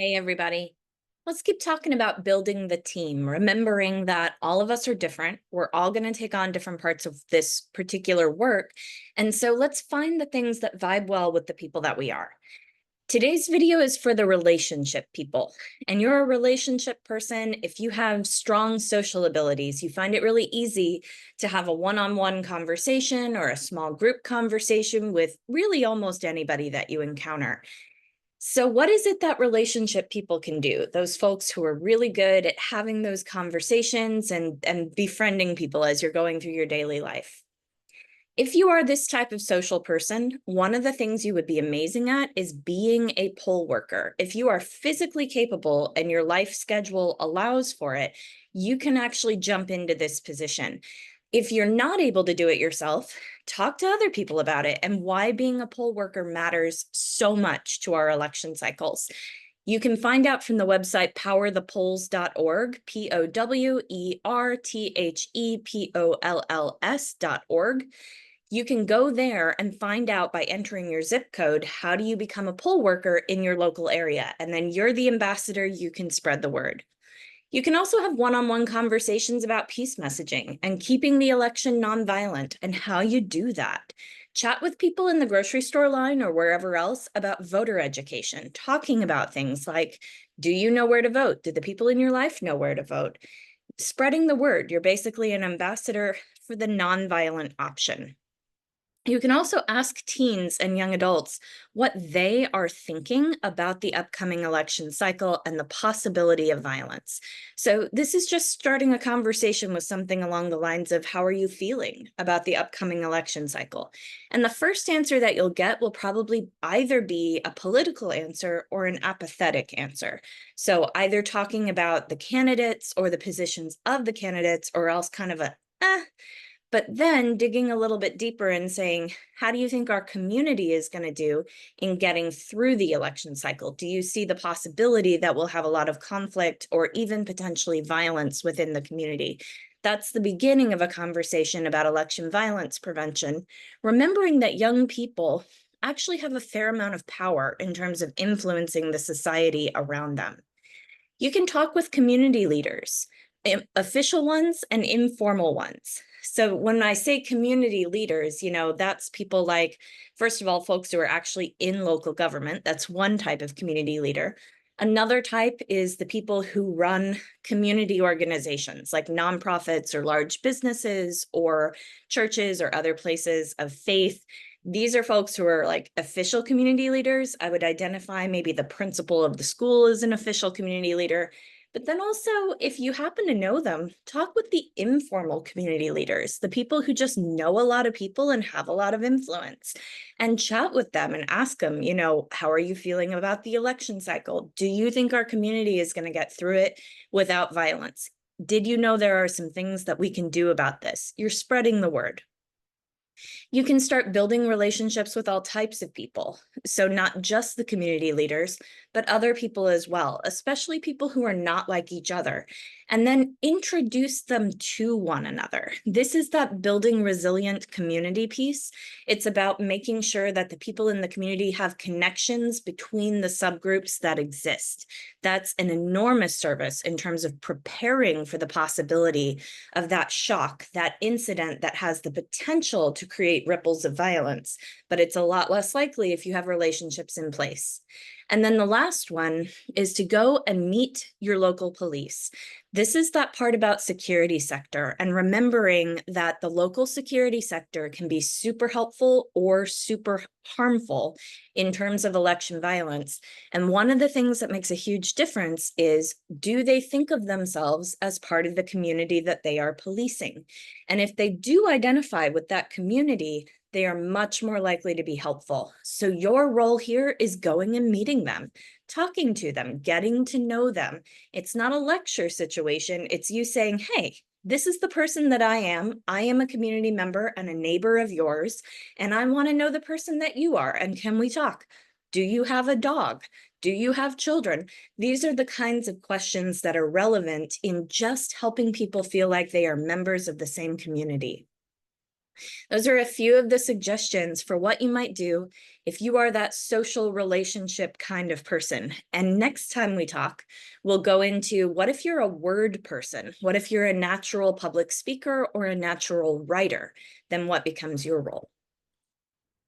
Hey, everybody. Let's keep talking about building the team, remembering that all of us are different. We're all going to take on different parts of this particular work. And so let's find the things that vibe well with the people that we are. Today's video is for the relationship people. And you're a relationship person. If you have strong social abilities, you find it really easy to have a one-on-one conversation or a small group conversation with really almost anybody that you encounter. So what is it that relationship people can do? Those folks who are really good at having those conversations and befriending people as you're going through your daily life. If you are this type of social person, one of the things you would be amazing at is being a poll worker. If you are physically capable and your life schedule allows for it, you can actually jump into this position. If you're not able to do it yourself, talk to other people about it and why being a poll worker matters so much to our election cycles. You can find out from the website powerthepolls.org, POWERTHEPOLLS.org. You can go there and find out by entering your zip code, how do you become a poll worker in your local area? And then you're the ambassador, you can spread the word. You can also have one-on-one conversations about peace messaging and keeping the election nonviolent and how you do that. Chat with people in the grocery store line or wherever else about voter education, talking about things like, do you know where to vote? Do the people in your life know where to vote? Spreading the word. You're basically an ambassador for the nonviolent option. You can also ask teens and young adults what they are thinking about the upcoming election cycle and the possibility of violence. So this is just starting a conversation with something along the lines of, how are you feeling about the upcoming election cycle? And the first answer that you'll get will probably either be a political answer or an apathetic answer. So either talking about the candidates or the positions of the candidates, or else kind of a, but then digging a little bit deeper and saying, how do you think our community is going to do in getting through the election cycle? Do you see the possibility that we'll have a lot of conflict or even potentially violence within the community? That's the beginning of a conversation about election violence prevention, remembering that young people actually have a fair amount of power in terms of influencing the society around them. You can talk with community leaders, official ones and informal ones. So when I say community leaders, that's people like, first of all, folks who are actually in local government. That's one type of community leader. Another type is the people who run community organizations like nonprofits or large businesses or churches or other places of faith. These are folks who are like official community leaders. I would identify maybe the principal of the school as an official community leader. But then also, if you happen to know them, talk with the informal community leaders, the people who just know a lot of people and have a lot of influence, and chat with them and ask them, how are you feeling about the election cycle? Do you think our community is going to get through it without violence? Did you know there are some things that we can do about this? You're spreading the word. You can start building relationships with all types of people. So not just the community leaders, but other people as well, especially people who are not like each other, and then introduce them to one another. This is that building resilient community piece. It's about making sure that the people in the community have connections between the subgroups that exist. That's an enormous service in terms of preparing for the possibility of that shock, that incident that has the potential to create ripples of violence, but it's a lot less likely if you have relationships in place. And then the last one is to go and meet your local police. This is that part about security sector and remembering that the local security sector can be super helpful or super harmful in terms of election violence. And one of the things that makes a huge difference is, do they think of themselves as part of the community that they are policing? And if they do identify with that community, they are much more likely to be helpful. So your role here is going and meeting them, talking to them, getting to know them. It's not a lecture situation. It's you saying, hey, this is the person that I am. I am a community member and a neighbor of yours, and I want to know the person that you are. And can we talk? Do you have a dog? Do you have children? These are the kinds of questions that are relevant in just helping people feel like they are members of the same community. Those are a few of the suggestions for what you might do if you are that social relationship kind of person. And next time we talk, we'll go into what if you're a word person? What if you're a natural public speaker or a natural writer? Then what becomes your role?